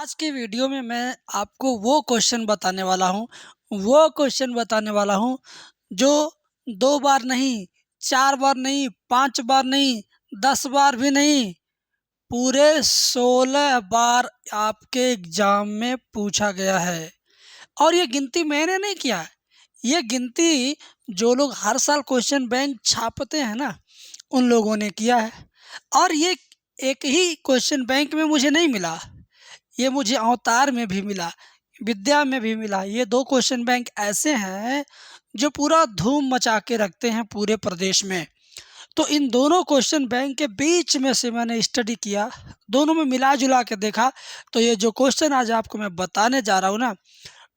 आज के वीडियो में मैं आपको वो क्वेश्चन बताने वाला हूँ जो 2 बार नहीं, 4 बार नहीं, 5 बार नहीं, 10 बार भी नहीं, पूरे 16 बार आपके एग्ज़ाम में पूछा गया है। और ये गिनती मैंने नहीं किया है, ये गिनती जो लोग हर साल क्वेश्चन बैंक छापते हैं ना, उन लोगों ने किया है। और ये एक ही क्वेश्चन बैंक में मुझे नहीं मिला, ये मुझे अवतार में भी मिला, विद्या में भी मिला। ये 2 क्वेश्चन बैंक ऐसे हैं जो पूरा धूम मचा के रखते हैं पूरे प्रदेश में। तो इन दोनों क्वेश्चन बैंक के बीच में से मैंने स्टडी किया, दोनों में मिला-जुला के देखा, तो ये जो क्वेश्चन आज आपको मैं बताने जा रहा हूँ ना,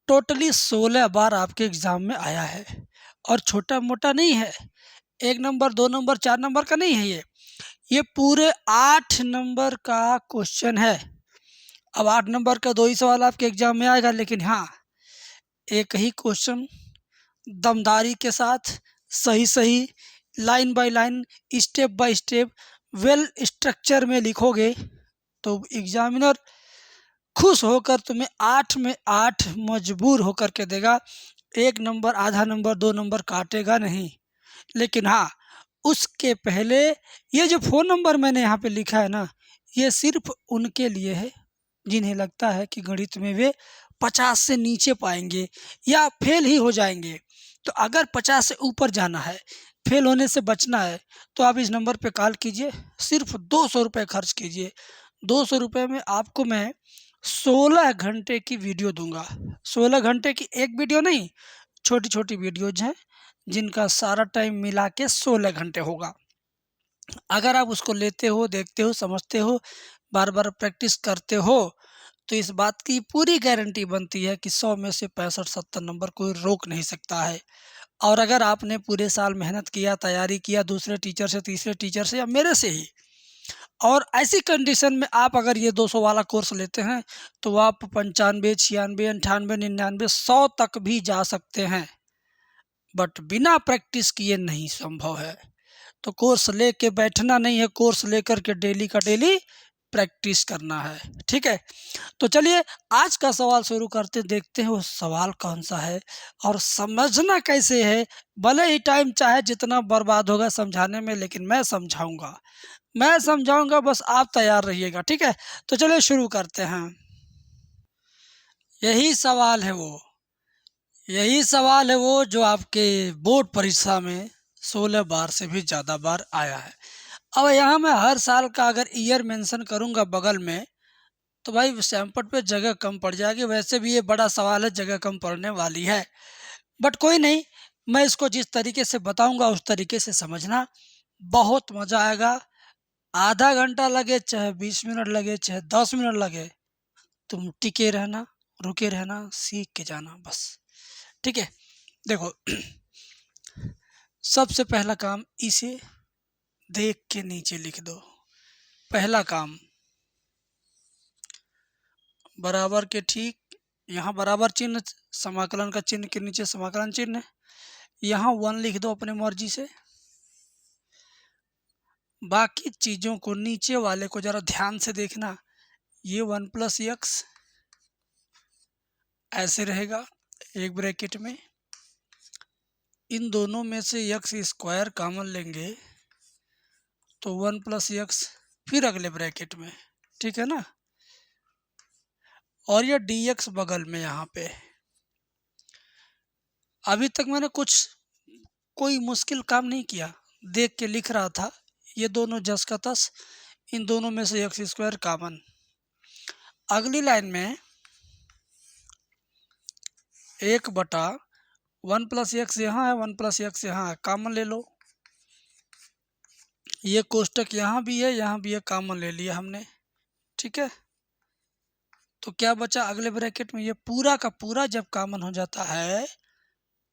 टोटली 16 बार आपके एग्ज़ाम में आया है। और छोटा-मोटा नहीं है, 1 नंबर, 2 नंबर, 4 नंबर का नहीं है ये पूरे 8 नंबर का क्वेश्चन है। अब 8 नंबर का 2 ही सवाल आपके एग्ज़ाम में आएगा, लेकिन हाँ, एक ही क्वेश्चन दमदारी के साथ सही-सही, line by line, step by step, well structure में लिखोगे तो एग्ज़ामिनर खुश होकर तुम्हें 8 में 8 मजबूर होकर के देगा। 1 नंबर, आधा नंबर, 2 नंबर काटेगा नहीं। लेकिन हाँ, उसके पहले ये जो फ़ोन नंबर मैंने यहाँ पे लिखा है ना, ये सिर्फ़ उनके लिए है जिन्हें लगता है कि गणित में वे 50 से नीचे पाएंगे या फेल ही हो जाएंगे। तो अगर 50 से ऊपर जाना है, फेल होने से बचना है, तो आप इस नंबर पे कॉल कीजिए, सिर्फ 200 रुपये खर्च कीजिए। 200 रुपये में आपको मैं 16 घंटे की वीडियो दूंगा। 16 घंटे की एक वीडियो नहीं, छोटी छोटी वीडियोज हैं जिनका सारा टाइम मिला के 16 घंटे होगा। अगर आप उसको लेते हो, देखते हो, समझते हो, बार बार प्रैक्टिस करते हो, तो इस बात की पूरी गारंटी बनती है कि 100 में से 65-70 नंबर कोई रोक नहीं सकता है। और अगर आपने पूरे साल मेहनत किया, तैयारी किया, दूसरे टीचर से, तीसरे टीचर से या मेरे से ही, और ऐसी कंडीशन में आप अगर ये 200 वाला कोर्स लेते हैं, तो आप 95, 96, 98, 99, 100 तक भी जा सकते हैं। बट बिना प्रैक्टिस किए नहीं संभव है। तो कोर्स लेके बैठना नहीं है, कोर्स लेकर के डेली का डेली प्रैक्टिस करना है। ठीक है, तो चलिए आज का सवाल शुरू करते, देखते हैं वो सवाल कौन सा है और समझना कैसे है। भले ही टाइम चाहे जितना बर्बाद होगा समझाने में, लेकिन मैं समझाऊंगा, बस आप तैयार रहिएगा। ठीक है, तो चलिए शुरू करते हैं। यही सवाल है वो यही सवाल है वो जो आपके बोर्ड परीक्षा में 16 बार से भी ज़्यादा बार आया है। अब यहाँ मैं हर साल का अगर ईयर मेंशन करूँगा बगल में, तो भाई सैंपट पे जगह कम पड़ जाएगी। वैसे भी ये बड़ा सवाल है, जगह कम पड़ने वाली है, बट कोई नहीं, मैं इसको जिस तरीके से बताऊंगा उस तरीके से समझना, बहुत मज़ा आएगा। आधा घंटा लगे, चाहे 20 मिनट लगे, चाहे 10 मिनट लगे, तुम टिके रहना, रुके रहना, सीख के जाना बस। ठीक है, देखो सबसे पहला काम, इसे देख के नीचे लिख दो। पहला काम, बराबर के ठीक यहाँ बराबर चिन्ह, समाकलन का चिन्ह के नीचे समाकलन चिन्ह, यहाँ 1 लिख दो अपने मर्जी से। बाकी चीज़ों को, नीचे वाले को ज़रा ध्यान से देखना। ये 1 + x ऐसे रहेगा एक ब्रैकेट में, इन दोनों में से x² कॉमन लेंगे तो 1 + x फिर अगले ब्रैकेट में। ठीक है ना, और ये dx बगल में यहाँ पे। अभी तक मैंने कोई मुश्किल काम नहीं किया, देख के लिख रहा था। ये दोनों जस का तस, इन दोनों में से x² कॉमन। अगली लाइन में 1/1 + x यहाँ है, 1 + x यहाँ है, कॉमन ले लो। ये कोष्टक यहाँ भी है, यहाँ भी है, कॉमन ले लिया हमने। ठीक है, तो क्या बचा अगले ब्रैकेट में? ये पूरा का पूरा जब कॉमन हो जाता है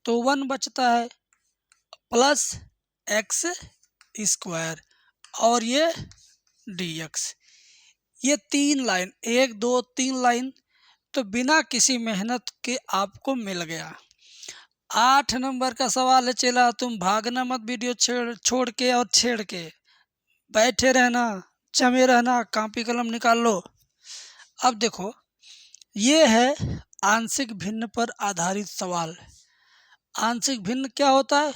तो 1 बचता है प्लस x² और ये dx। ये 3 लाइन, 1 2 3 लाइन तो बिना किसी मेहनत के आपको मिल गया। 8 नंबर का सवाल है चला, तुम भागना मत, वीडियो छोड़ के और छेड़ के बैठे रहना, जमे रहना, कॉपी कलम निकाल लो। अब देखो, ये है आंशिक भिन्न पर आधारित सवाल। आंशिक भिन्न क्या होता है?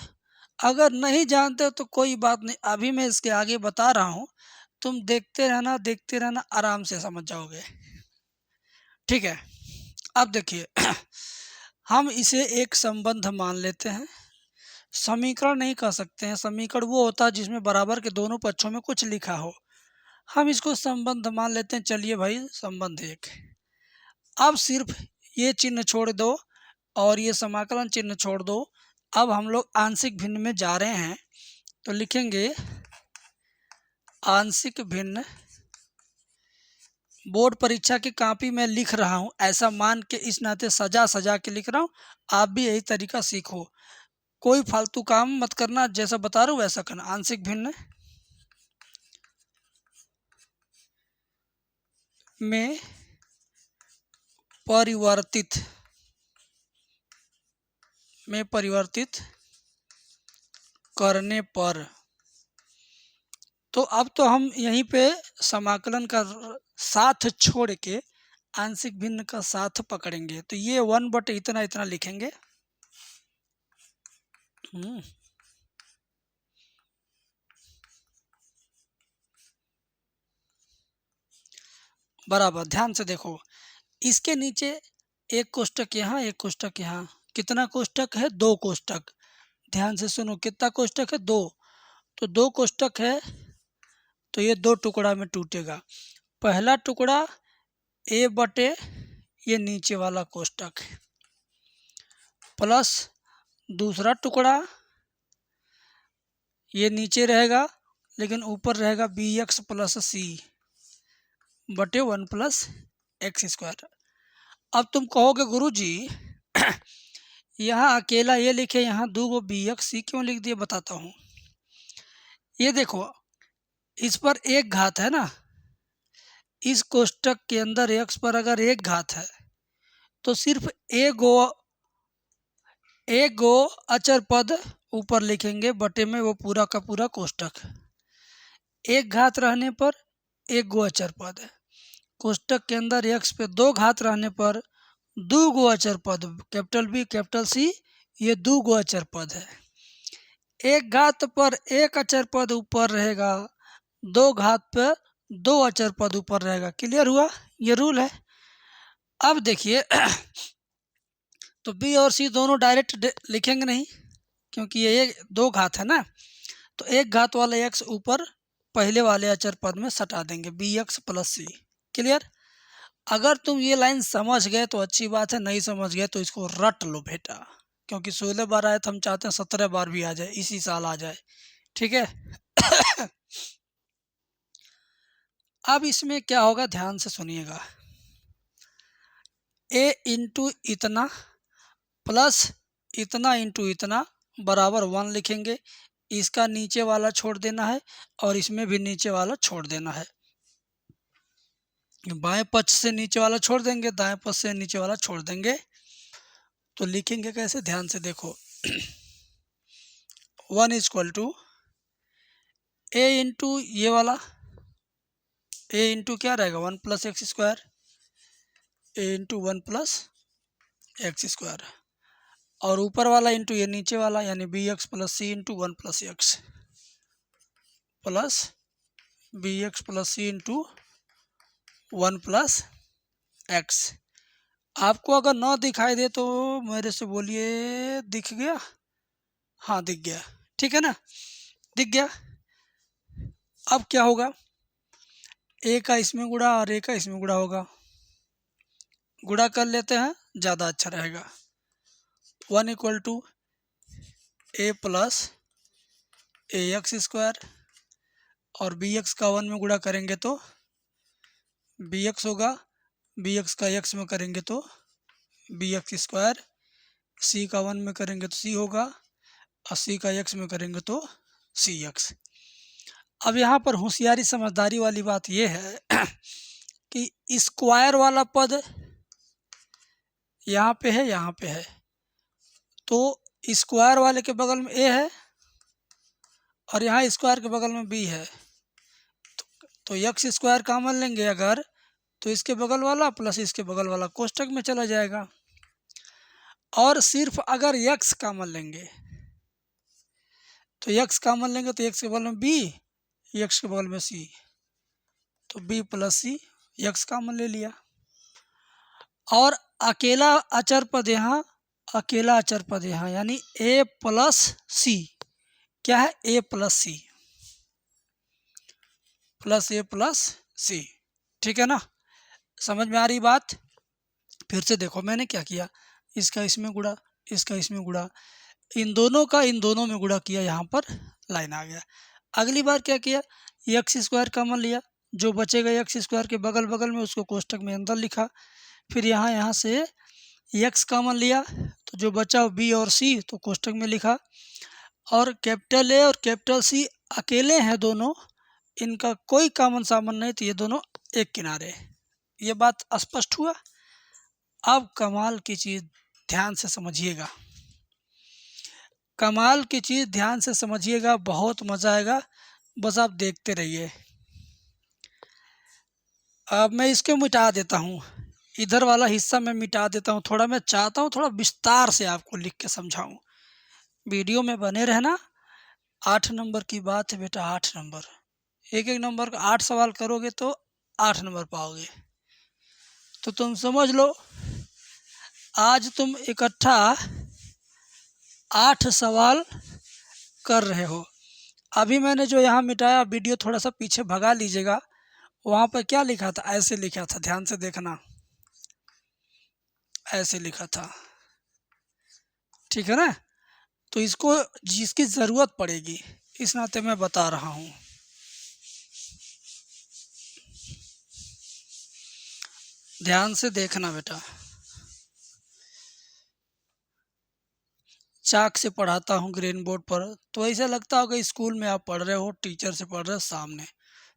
अगर नहीं जानते हो तो कोई बात नहीं, अभी मैं इसके आगे बता रहा हूँ, तुम देखते रहना, आराम से समझ जाओगे। ठीक है, अब देखिए हम इसे एक संबंध मान लेते हैं। समीकरण नहीं कह सकते हैं, समीकरण वो होता है जिसमें बराबर के दोनों पक्षों में कुछ लिखा हो। हम इसको संबंध मान लेते हैं। चलिए भाई, संबंध एक। अब सिर्फ ये चिन्ह छोड़ दो और ये समाकलन चिन्ह छोड़ दो। अब हम लोग आंशिक भिन्न में जा रहे हैं, तो लिखेंगे आंशिक भिन्न। बोर्ड परीक्षा की कॉपी में लिख रहा हूँ, ऐसा मान के इस नाते सजा सजा के लिख रहा हूँ। आप भी यही तरीका सीखो, कोई फालतू काम मत करना, जैसा बता रहा हूँ वैसा करना। आंशिक भिन्न में परिवर्तित करने पर, तो अब तो हम यहीं पे समाकलन का साथ छोड़ के आंशिक भिन्न का साथ पकड़ेंगे। तो ये 1 इतना इतना लिखेंगे। बराबर, ध्यान से देखो, इसके नीचे एक कोष्टक यहाँ, एक कोष्टक यहाँ। कितना कोष्टक है? 2 कोष्टक। ध्यान से सुनो, कितना कोष्टक है? 2। तो 2 कोष्टक है, तो ये 2 टुकड़ा में टूटेगा। पहला टुकड़ा ए बटे ये नीचे वाला कोष्टक, प्लस दूसरा टुकड़ा ये नीचे रहेगा लेकिन ऊपर रहेगा बी एक्स प्लस सी बटे 1 प्लस एक्स स्क्वायर। अब तुम कहोगे गुरुजी यहाँ अकेला ये लिखे, यहाँ 2 बी एक्स सी क्यों लिख दिए? बताता हूँ। ये देखो, इस पर एक घात है ना, इस कोष्टक के अंदर एक्स पर अगर एक घात है तो सिर्फ एक गो अचर पद ऊपर लिखेंगे, बटे में वो पूरा का पूरा कोष्टक। एक घात रहने पर एक गो अचर पद है। कोष्टक के अंदर एक्स पे 2 घात रहने पर 2 गो अचर पद, कैपिटल बी कैपिटल सी, ये 2 गो अचर पद है। एक घात पर एक अचर पद ऊपर रहेगा, 2 घात पर 2 अचर पद ऊपर रहेगा। क्लियर हुआ? ये रूल है। अब देखिए तो बी और सी दोनों डायरेक्ट लिखेंगे नहीं, क्योंकि ये 2 घात है ना, तो एक घात वाला एक्स ऊपर पहले वाले अचर पद में सटा देंगे, बी एक्स प्लस सी। क्लियर? अगर तुम ये लाइन समझ गए तो अच्छी बात है, नहीं समझ गए तो इसको रट लो बेटा, क्योंकि 16 बार आए तो हम चाहते हैं 17 बार भी आ जाए, इसी साल आ जाए। ठीक है अब इसमें क्या होगा, ध्यान से सुनिएगा। ए इंटू इतना प्लस इतना इंटू इतना बराबर 1 लिखेंगे। इसका नीचे वाला छोड़ देना है और इसमें भी नीचे वाला छोड़ देना है। बाएं पक्ष से नीचे वाला छोड़ देंगे, दाएं पक्ष से नीचे वाला छोड़ देंगे। तो लिखेंगे कैसे? ध्यान से देखो 1 इक्वल टू ए इंटू ये वाला, ए इंटू क्या रहेगा 1 plus x square, a into 1 plus x square, और ऊपर वाला इंटू ये नीचे वाला, यानी b x plus c into 1 plus x plus b x plus c into 1 plus x. आपको अगर ना दिखाई दे तो मेरे से बोलिए, दिख गया? हाँ दिख गया, ठीक है ना, दिख गया। अब क्या होगा, ए का इसमें गुणा और ए का इसमें गुणा होगा, गुणा कर लेते हैं, ज़्यादा अच्छा रहेगा। 1 equal to a plus a x square, और बी एक्स का 1 में गुणा करेंगे तो बी एक्स होगा, बी एक्स का एक्स में करेंगे तो बी एक्स स्क्वायर, सी का 1 में करेंगे तो सी होगा, और सी का एक्स में करेंगे तो सी एक्स। अब यहाँ पर होशियारी समझदारी वाली बात यह है कि स्क्वायर वाला पद यहाँ पे है, यहाँ पे है, तो स्क्वायर वाले के बगल में ए है और यहाँ स्क्वायर के बगल में बी है, तो एक्स स्क्वायर कॉमन लेंगे अगर तो इसके बगल वाला प्लस इसके बगल वाला कोष्टक में चला जाएगा। और सिर्फ अगर x कॉमन लेंगे तो x कॉमन लेंगे तो x के बगल में b, x के बगल में c, तो b plus c, x common ले लिया। और अकेला अचर पद यहाँ, अकेला अचर पद यहाँ, यानी a प्लस c, क्या है a plus c, plus a plus c. ठीक है ना, समझ में आ रही बात? फिर से देखो मैंने क्या किया, इसका इसमें गुणा, इसका इसमें गुणा, इन दोनों का इन दोनों में गुणा किया, यहाँ पर लाइन आ गया। अगली बार क्या किया, एक्स स्क्वायर कॉमन लिया, जो बचेगा एक्स स्क्वायर के बगल बगल में उसको कोष्टक में अंदर लिखा। फिर यहाँ से एक्स कॉमन लिया, तो जो बचा बी और सी तो कोष्टक में लिखा। और कैपिटल ए और कैपिटल सी अकेले हैं दोनों, इनका कोई कॉमन सामन नहीं, तो ये दोनों एक किनारे। ये बात स्पष्ट हुआ? अब कमाल की चीज़ ध्यान से समझिएगा, कमाल की चीज़ ध्यान से समझिएगा, बहुत मज़ा आएगा, बस आप देखते रहिए। अब मैं इसको मिटा देता हूँ, इधर वाला हिस्सा मैं मिटा देता हूँ। थोड़ा मैं चाहता हूँ थोड़ा विस्तार से आपको लिख के समझाऊँ, वीडियो में बने रहना। 8 नंबर की बात है बेटा, 8 नंबर, एक एक नंबर का 8 सवाल करोगे तो 8 नंबर पाओगे। तो तुम समझ लो, आज तुम इकट्ठा 8 सवाल कर रहे हो। अभी मैंने जो यहाँ मिटाया, वीडियो थोड़ा सा पीछे भगा लीजिएगा, वहाँ पर क्या लिखा था, ऐसे लिखा था, ध्यान से देखना, ऐसे लिखा था। ठीक है ना, तो इसको जिसकी ज़रूरत पड़ेगी इस नाते मैं बता रहा हूँ। ध्यान से देखना बेटा, चाक से पढ़ाता हूँ ग्रीन बोर्ड पर, तो ऐसा लगता होगा स्कूल में आप पढ़ रहे हो, टीचर से पढ़ रहे हो सामने,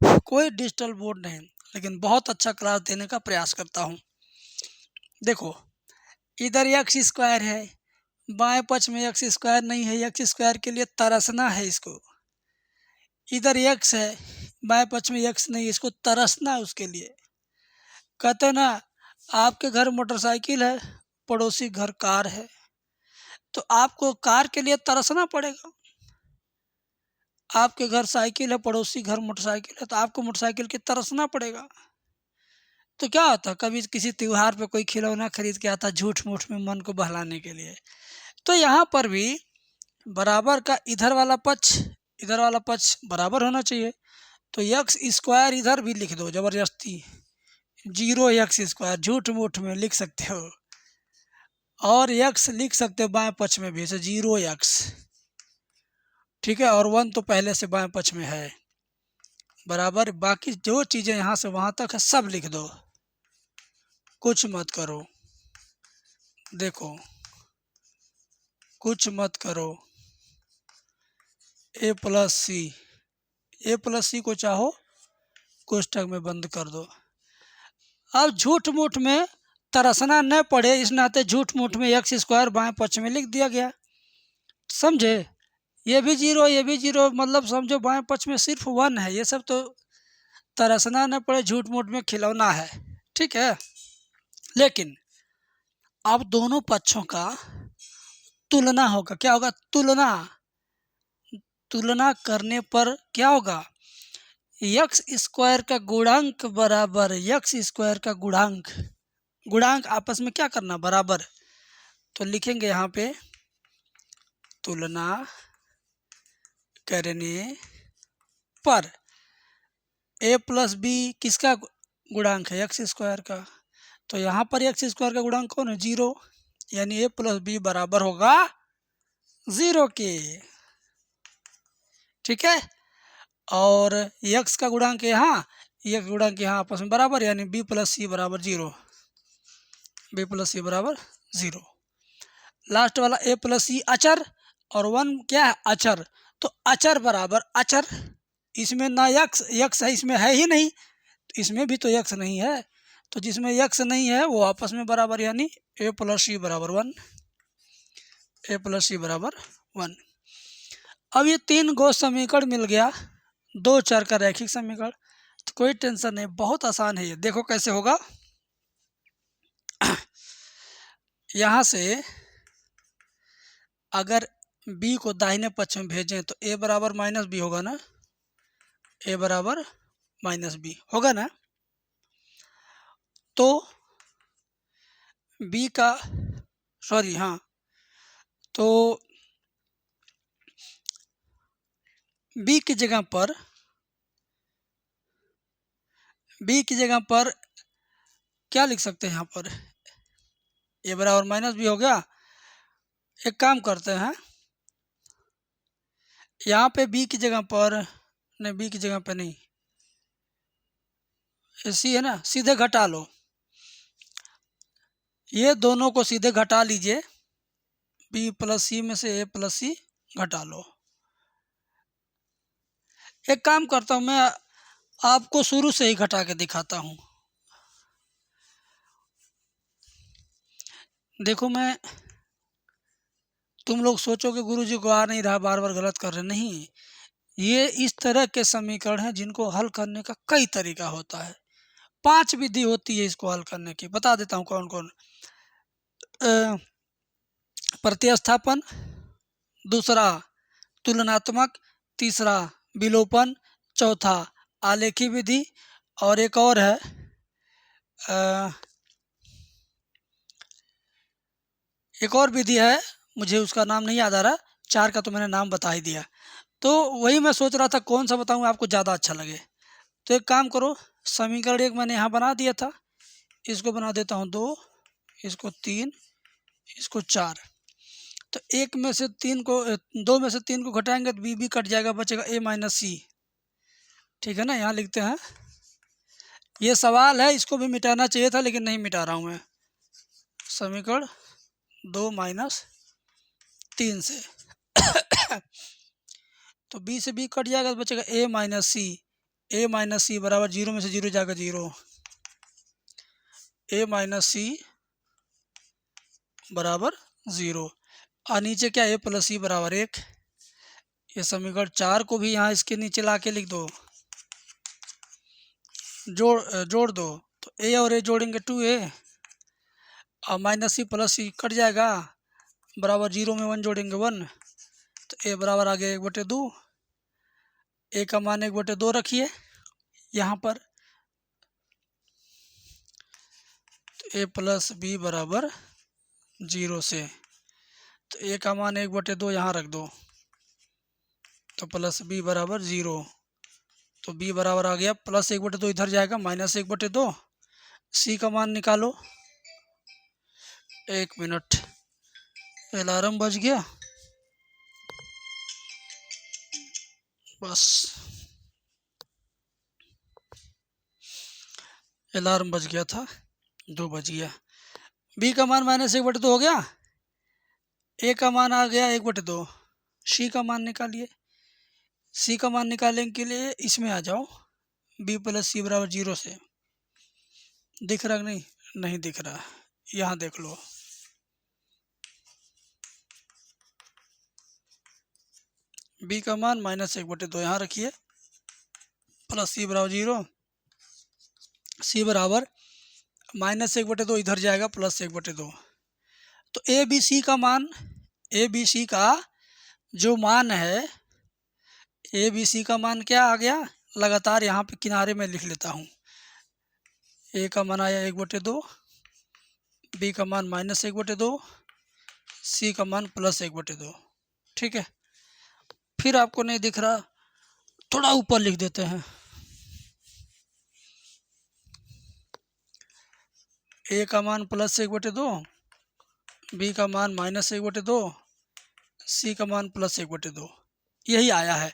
कोई डिजिटल बोर्ड नहीं, लेकिन बहुत अच्छा क्लास देने का प्रयास करता हूँ। देखो इधर एक्स स्क्वायर है, बाएं पक्ष में एक्स स्क्वायर नहीं है, एक्स स्क्वायर के लिए तरसना है इसको। इधर एक्स है, बाएं पक्ष में एक्स नहीं है, इसको तरसना है उसके लिए। कहते ना, आपके घर मोटरसाइकिल है, पड़ोसी घर कार है, तो आपको कार के लिए तरसना पड़ेगा। आपके घर साइकिल है, पड़ोसी घर मोटरसाइकिल है, तो आपको मोटरसाइकिल के तरसना पड़ेगा। तो क्या होता, कभी किसी त्योहार पे कोई खिलौना खरीद के आता झूठ मूठ में मन को बहलाने के लिए। तो यहाँ पर भी बराबर का इधर वाला पक्ष इधर वाला पक्ष बराबर होना चाहिए। तो एक्स स्क्वायर इधर भी लिख दो ज़बरदस्ती, 0x², झूठ मूठ में लिख सकते हो, और x लिख सकते हो बाएं पक्ष में भी, 0x। ठीक है, और 1 तो पहले से बाएं पक्ष में है, बराबर। बाकी जो चीज़ें यहाँ से वहाँ तक है सब लिख दो, कुछ मत करो। देखो कुछ मत करो, a प्लस सी को चाहो कोष्टक में बंद कर दो। अब झूठ मूठ में तरसना न पड़े, इस नाते झूठ मूठ में x² बाएं पक्ष में लिख दिया गया, समझे। ये भी 0, ये भी 0, मतलब समझो बाएं पक्ष में सिर्फ 1 है। ये सब तो तरसना न पड़े, झूठ मूठ में खिलौना है, ठीक है। लेकिन अब दोनों पक्षों का तुलना होगा। क्या होगा, तुलना करने पर क्या होगा, x² का गुणांक बराबर x² का गुणांक आपस में क्या करना, बराबर। तो लिखेंगे यहाँ पे, तुलना करने पर a प्लस बी किसका गुणांक है, x² का। तो यहाँ पर x² का गुणांक कौन है, 0, यानी a प्लस बी बराबर होगा 0 के। ठीक है, और x का गुणांक यहाँ, x गुणांक यहाँ आपस में बराबर, यानी b प्लस सी बराबर 0, b प्लस सी बराबर 0। लास्ट वाला a प्लस सी अचर, और 1 क्या है, अचर। तो अचर बराबर अचर, इसमें ना x है, इसमें है ही नहीं, तो इसमें भी तो x नहीं है, तो जिसमें x नहीं है वो आपस में बराबर, यानी a प्लस सी बराबर 1, a प्लस सी बराबर 1। अब ये 3 गो समीकरण मिल गया, 2 चर का रैखिक समीकरण। तो कोई टेंशन नहीं, बहुत आसान है ये। देखो कैसे होगा। यहाँ से अगर b को दाहिने पक्ष में भेजें तो a बराबर माइनस बी होगा ना, a बराबर माइनस बी होगा ना। तो b का सॉरी हाँ, तो b की जगह पर क्या लिख सकते हैं यहाँ पर, a बराबर माइनस बी हो गया। एक काम करते हैं, यहाँ पे b की जगह पर नहीं, b की जगह पे नहीं, सी है ना, सीधे घटा लो, ये दोनों को सीधे घटा लीजिए। b प्लस सी में से a प्लस सी घटा लो। एक काम करता हूँ, मैं आपको शुरू से ही घटा के दिखाता हूँ। देखो, मैं तुम लोग सोचोगे गुरुजी को आ नहीं रहा, बार बार गलत कर रहे, नहीं। ये इस तरह के समीकरण हैं जिनको हल करने का कई तरीका होता है। 5 विधि होती है इसको हल करने की, बता देता हूँ कौन कौन। प्रतिस्थापन, दूसरा तुलनात्मक, तीसरा विलोपन, चौथा आलेखी विधि, और एक और है एक और विधि है, मुझे उसका नाम नहीं याद आ रहा। 4 का तो मैंने नाम बता ही दिया। तो वही मैं सोच रहा था कौन सा बताऊँ आपको ज़्यादा अच्छा लगे। तो एक काम करो, समीकरण 1 मैंने यहाँ बना दिया था, इसको बना देता हूँ 2, इसको 3, इसको 4। तो 1 में से 3 को 2 में से 3 को घटाएंगे तो बी कट जाएगा, बचेगा a माइनस सी। ठीक है ना, यहाँ लिखते हैं। ये सवाल है, इसको भी मिटाना चाहिए था लेकिन नहीं मिटा रहा हूँ मैं। समीकरण 2 माइनस 3 से तो b से b कट जाएगा तो बचेगा a minus c. a minus c बराबर 0 में से 0 जाएगा 0, a माइनस सी बराबर 0। और नीचे क्या, a प्लस सी बराबर 1। ये समीकरण 4 को भी यहाँ इसके नीचे ला के लिख दो, जोड़ दो। तो a और a जोड़ेंगे 2a, और माइनस सी प्लस सी कट जाएगा, बराबर 0 में 1 जोड़ेंगे 1। तो a बराबर आ गया 1/2। a का मान 1/2 रखिए यहाँ पर। तो a प्लस बी बराबर 0 से, तो a का मान 1/2 यहाँ रख दो, तो प्लस b बराबर 0। तो b बराबर आ गया प्लस 1/2, इधर जाएगा माइनस 1/2। c का मान निकालो। 1 मिनट, अलार्म बज गया, बस अलार्म बज गया था, 2 बज गया। b का मान माइनस 1/2 हो गया, a का मान आ गया 1/2। c का मान निकालिए। c का मान निकालने के लिए इसमें आ जाओ, b प्लस सी बराबर 0 से। दिख रहा नहीं? नहीं दिख रहा, यहाँ देख लो। b का मान माइनस 1/2 यहाँ रखिए, प्लस सी बराबर 0, c बराबर माइनस 1/2 इधर जाएगा प्लस 1/2। तो ए बी सी का मान, ए बी सी का जो मान है, ए बी सी का मान क्या आ गया, लगातार यहाँ पे किनारे में लिख लेता हूँ। ए का मान आया 1/2, बी का मान माइनस 1/2, सी का मान प्लस 1/2। ठीक है, फिर आपको नहीं दिख रहा, थोड़ा ऊपर लिख देते हैं। ए का मान प्लस 1/2, बी का मान माइनस 1/2, सी का मान प्लस 1/2, यही आया है।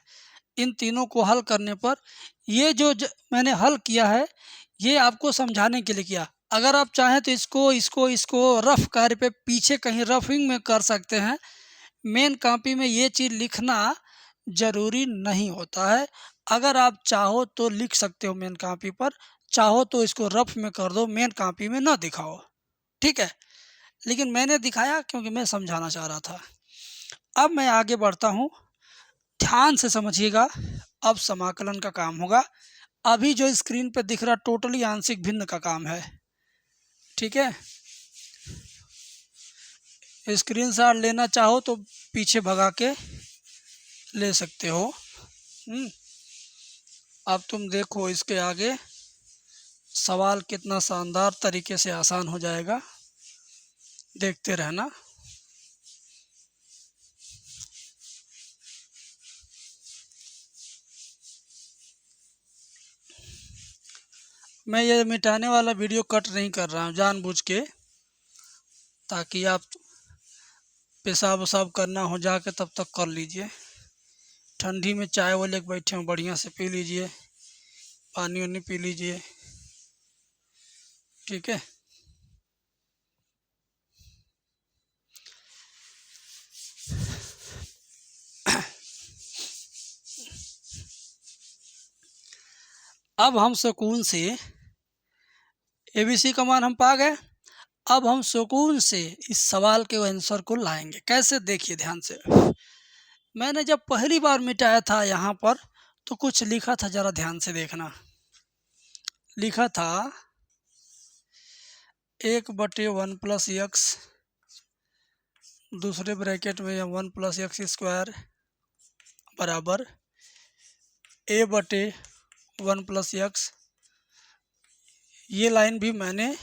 इन तीनों को हल करने पर ये जो मैंने हल किया है, ये आपको समझाने के लिए किया। अगर आप चाहें तो इसको रफ कार्य पे पीछे कहीं रफिंग में कर सकते हैं। मेन कॉपी में ये चीज़ लिखना ज़रूरी नहीं होता है। अगर आप चाहो तो लिख सकते हो मेन कॉपी पर, चाहो तो इसको रफ में कर दो, मेन कॉपी में ना दिखाओ। ठीक है, लेकिन मैंने दिखाया क्योंकि मैं समझाना चाह रहा था। अब मैं आगे बढ़ता हूँ, ध्यान से समझिएगा। अब समाकलन का काम होगा। अभी जो स्क्रीन पे दिख रहा टोटली आंशिक भिन्न का काम है। ठीक है, स्क्रीनशॉट लेना चाहो तो पीछे भगा के ले सकते हो। अब तुम देखो इसके आगे सवाल कितना शानदार तरीके से आसान हो जाएगा, देखते रहना। मैं ये मिटाने वाला वीडियो कट नहीं कर रहा हूँ जानबूझ के, ताकि आप पेशाब वसाब करना हो जाके तब तक कर लीजिए। ठंडी में चाय वो लेके बैठे हो, बढ़िया से पी लीजिए, पानी वानी पी लीजिए। ठीक है, अब हम सुकून से ABC का मान हम पा गए। अब हम सुकून से इस सवाल के आंसर को लाएंगे। कैसे, देखिए ध्यान से। मैंने जब पहली बार मिटाया था यहाँ पर तो कुछ लिखा था, ज़रा ध्यान से देखना। लिखा था 1/1 + x, दूसरे ब्रैकेट में 1 + x² बराबर A/1 + x। ये लाइन भी मैंने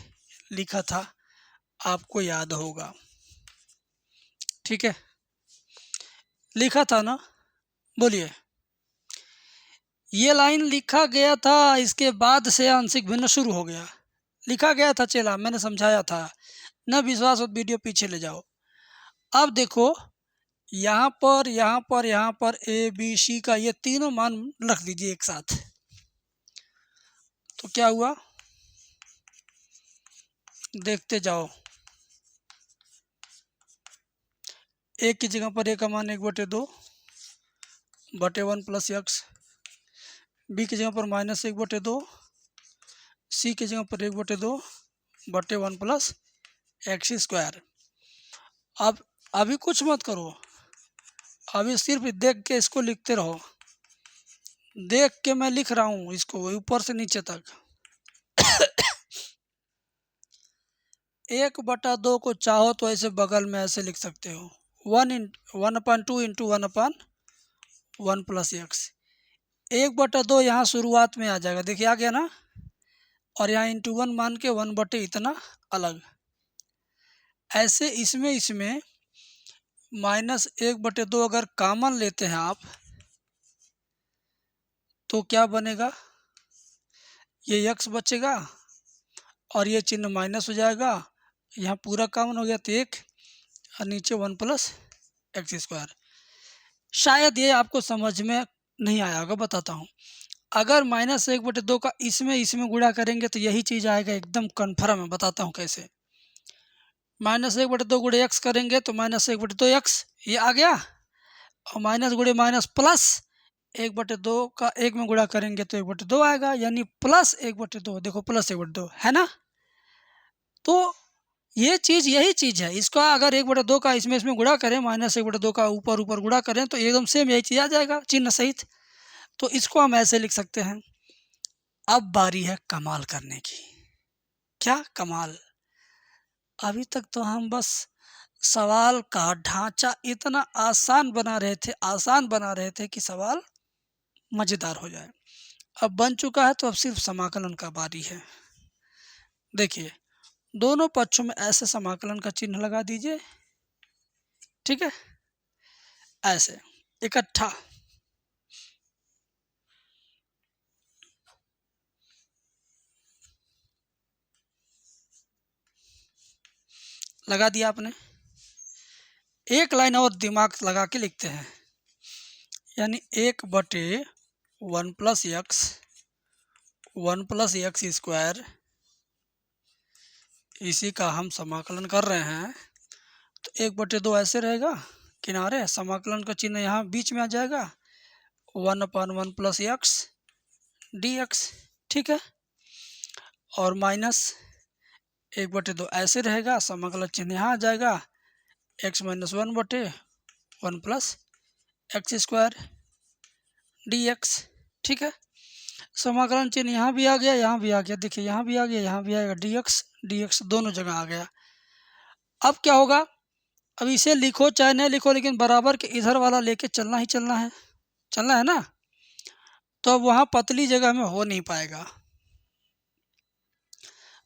लिखा था, आपको याद होगा। ठीक है, लिखा था ना, बोलिए। ये लाइन लिखा गया था, इसके बाद से आंशिक भिन्न शुरू हो गया। लिखा गया था चेला, मैंने समझाया था। न विश्वास हो वीडियो पीछे ले जाओ। अब देखो यहाँ पर ABC का ये तीनों मान रख दीजिए एक साथ, तो क्या हुआ देखते जाओ। A की जगह पर A का मान 1/2 बटे 1 + x, B की जगह पर -1/2, C की जगह पर 1/2 बटे 1 + x²। अब अभी कुछ मत करो, अभी सिर्फ देख के इसको लिखते रहो। देख के मैं लिख रहा हूँ इसको ऊपर से नीचे तक। 1/2 को चाहो तो ऐसे बगल में ऐसे लिख सकते हो, 1/2 × 1/1 + x। 1/2 यहाँ शुरुआत में आ जाएगा, देखिए आ गया ना, और यहाँ × 1 मान के 1 बटे इतना अलग। ऐसे इसमें -1/2 अगर कॉमन लेते हैं आप तो क्या बनेगा, ये x बचेगा और ये चिन्ह माइनस हो जाएगा। यहाँ पूरा कॉमन हो गया तो 1 और नीचे 1 + x²। शायद ये आपको समझ में नहीं आया होगा, बताता हूँ। अगर -1/2 का इसमें गुणा करेंगे तो यही चीज़ आएगा, एकदम कन्फर्म है। बताता हूँ कैसे। -1/2 गुणे x करेंगे तो -1/2x ये आ गया, और माइनस गुणे माइनस प्लस 1/2 का 1 में गुणा करेंगे तो 1/2 आएगा, यानी +1/2। देखो +1/2 है ना। तो ये चीज़ यही चीज़ है। इसका अगर 1/2 का इसमें गुणा करें, -1/2 का ऊपर गुणा करें तो एकदम सेम यही चीज़ आ जाएगा चिन्ह सहित। तो इसको हम ऐसे लिख सकते हैं। अब बारी है कमाल करने की। क्या कमाल? अभी तक तो हम बस सवाल का ढांचा इतना आसान बना रहे थे कि सवाल मज़ेदार हो जाए। अब बन चुका है तो अब सिर्फ समाकलन का बारी है। देखिए दोनों पक्षों में ऐसे समाकलन का चिन्ह लगा दीजिए। ठीक है, ऐसे इकट्ठा। लगा दिया आपने। एक लाइन और दिमाग लगा के लिखते हैं, यानी 1/1 + x 1 + x², इसी का हम समाकलन कर रहे हैं। तो 1/2 ऐसे रहेगा किनारे, समाकलन का चिन्ह यहाँ बीच में आ जाएगा, 1/1 + x dx। ठीक है, और -1/2 ऐसे रहेगा, समाकलन चिन्ह यहाँ आ जाएगा, x - 1/1 + x² dx। ठीक है, समाकलन चिन्ह यहाँ भी आ गया, यहाँ भी आ गया, देखिए यहाँ भी आ गया, यहाँ भी आएगा, dx दोनों जगह आ गया। अब क्या होगा, अब इसे लिखो चाहे नहीं लिखो, लेकिन बराबर के इधर वाला लेके चलना ही चलना है ना। तो अब वहाँ पतली जगह में हो नहीं पाएगा,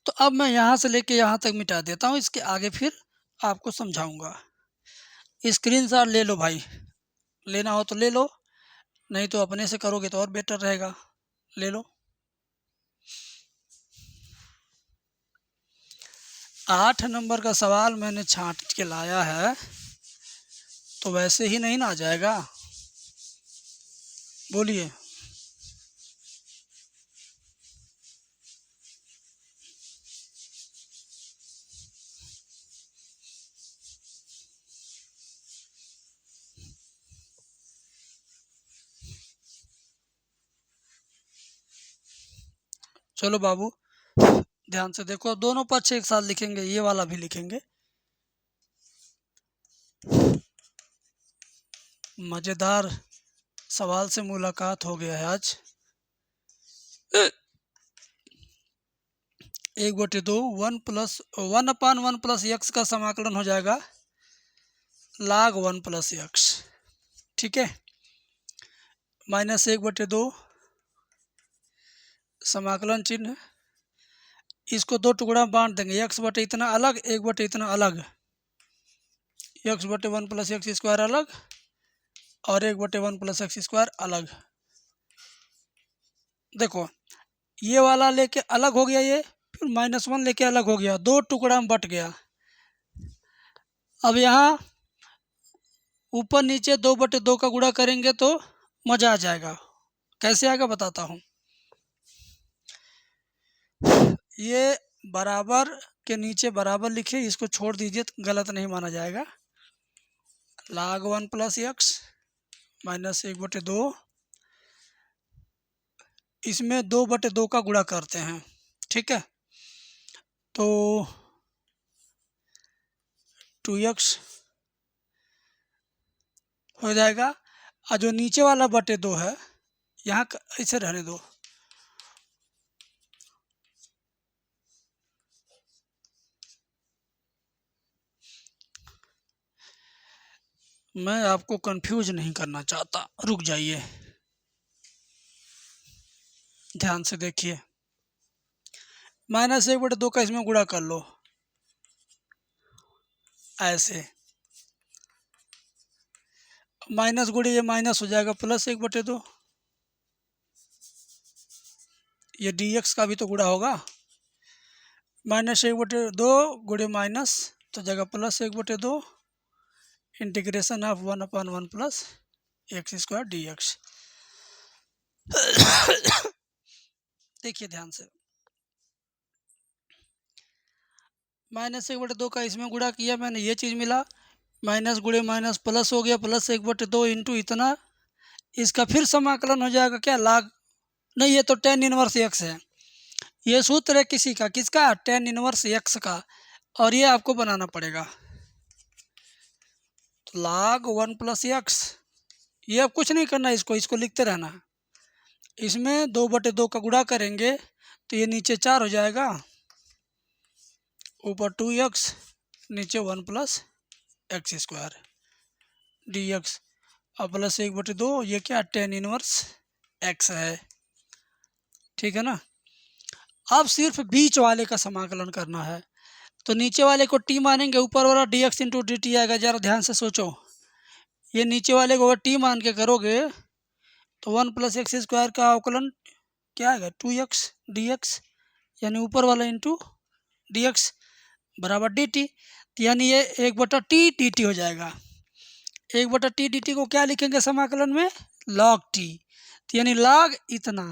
तो अब मैं यहाँ से लेके यहाँ तक मिटा देता हूँ, इसके आगे फिर आपको समझाऊंगा। स्क्रीनशॉट ले लो भाई, लेना हो तो ले लो, नहीं तो अपने से करोगे तो और बेटर रहेगा, ले लो। 8 नंबर का सवाल मैंने छांट के लाया है, तो वैसे ही नहीं ना आ जाएगा, बोलिए। चलो बाबू ध्यान से देखो, दोनों पक्ष एक साथ लिखेंगे, ये वाला भी लिखेंगे। मज़ेदार सवाल से मुलाकात हो गया है आज। 1/2 1/1 x का समाकलन हो जाएगा log 1 + x, ठीक है। -1/2 समाकलन चिन्ह, इसको दो टुकड़ा में बांट देंगे, x बटे इतना अलग, 1 बटे इतना अलग, x बटे 1 + x² अलग और 1/1 + x² अलग। देखो ये वाला लेके अलग हो गया, ये फिर -1 लेके अलग हो गया, दो टुकड़ा में बट गया। अब यहाँ ऊपर नीचे 2/2 का गुणा करेंगे तो मज़ा आ जाएगा। कैसे आएगा बताता हूँ। ये बराबर के नीचे बराबर लिखिए, इसको छोड़ दीजिए तो गलत नहीं माना जाएगा। log 1 + x -1/2, इसमें 2/2 का गुणा करते हैं, ठीक है। तो 2x हो जाएगा, और जो नीचे वाला बटे 2 है यहाँ ऐसे रहने दो, मैं आपको कंफ्यूज नहीं करना चाहता, रुक जाइए, ध्यान से देखिए। -1/2 का इसमें गुणा कर लो ऐसे, माइनस गुणे ये माइनस हो जाएगा +1/2, ये dx का भी तो गुणा होगा, -1/2 गुणे माइनस तो जगह +1/2 इंटीग्रेशन ऑफ 1/1 + x² dx। देखिए ध्यान से, -1/2 का इसमें गुणा किया मैंने, ये चीज़ मिला, माइनस गुणे माइनस प्लस हो गया, +1/2 इंटू इतना, इसका फिर समाकलन हो जाएगा क्या, log नहीं, ये तो tan इनवर्स x है, ये सूत्र है किसी का, किसका, tan इनवर्स x का, और ये आपको बनाना पड़ेगा। तो log 1 + x, ये अब कुछ नहीं करना, इसको लिखते रहना। इसमें 2/2 का गुणा करेंगे तो ये नीचे 4 हो जाएगा, ऊपर 2x, नीचे 1 + x² dx, और +1/2, ये क्या tan इनवर्स x है, ठीक है ना। अब सिर्फ बीच वाले का समाकलन करना है, तो नीचे वाले को t मानेंगे, ऊपर वाला dx × dt आएगा। ज़रा ध्यान से सोचो, ये नीचे वाले को अगर t मान के करोगे तो 1 + x² का अवकलन क्या आएगा, 2x dx, यानी ऊपर वाला इंटू dx बराबर dt, यानी ये 1/t dt हो जाएगा। 1/t dt को क्या लिखेंगे समाकलन में, log t, तो यानी log इतना,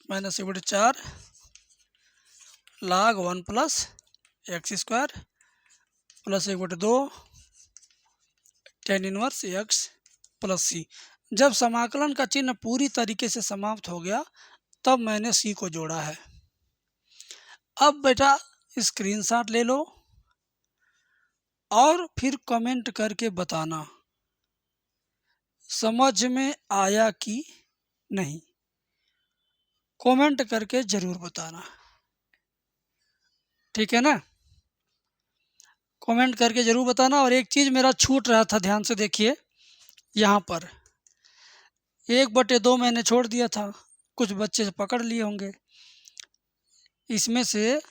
-1/4 log 1 + x² +1/2 tan inverse x + c। जब समाकलन का चिन्ह पूरी तरीके से समाप्त हो गया तब मैंने c को जोड़ा है। अब बेटा स्क्रीनशॉट ले लो और फिर कमेंट करके बताना समझ में आया कि नहीं, कमेंट करके ज़रूर बताना, ठीक है ना। कमेंट करके ज़रूर बताना। और एक चीज़ मेरा छूट रहा था, ध्यान से देखिए, यहाँ पर 1/2 मैंने छोड़ दिया था, कुछ बच्चे पकड़ लिए होंगे। इसमें से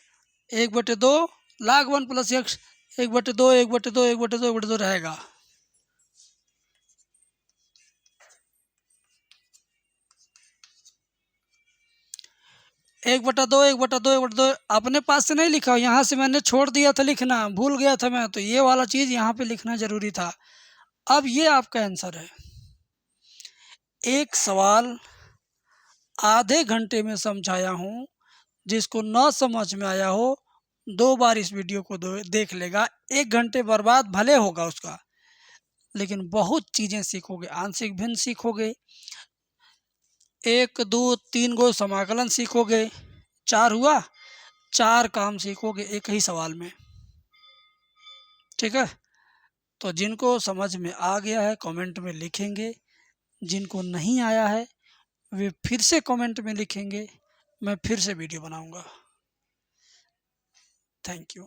1/2 log 1 + x 1/2 1/2 1/2 1/2 रहेगा। एक बटा दो 1/2 अपने पास से नहीं लिखा, यहाँ से मैंने छोड़ दिया था लिखना, भूल गया था मैं, तो ये वाला चीज़ यहाँ पे लिखना ज़रूरी था। अब ये आपका आंसर है। एक सवाल आधे घंटे में समझाया हूँ, जिसको न समझ में आया हो 2 बार इस वीडियो को देख लेगा। 1 घंटे बर्बाद भले होगा उसका, लेकिन बहुत चीज़ें सीखोगे, आंशिक भिन्न सीखोगे, 1 2 3 गो समाकलन सीखोगे, 4 हुआ, 4 काम सीखोगे एक ही सवाल में, ठीक है। तो जिनको समझ में आ गया है कमेंट में लिखेंगे, जिनको नहीं आया है वे फिर से कमेंट में लिखेंगे, मैं फिर से वीडियो बनाऊंगा। Thank you.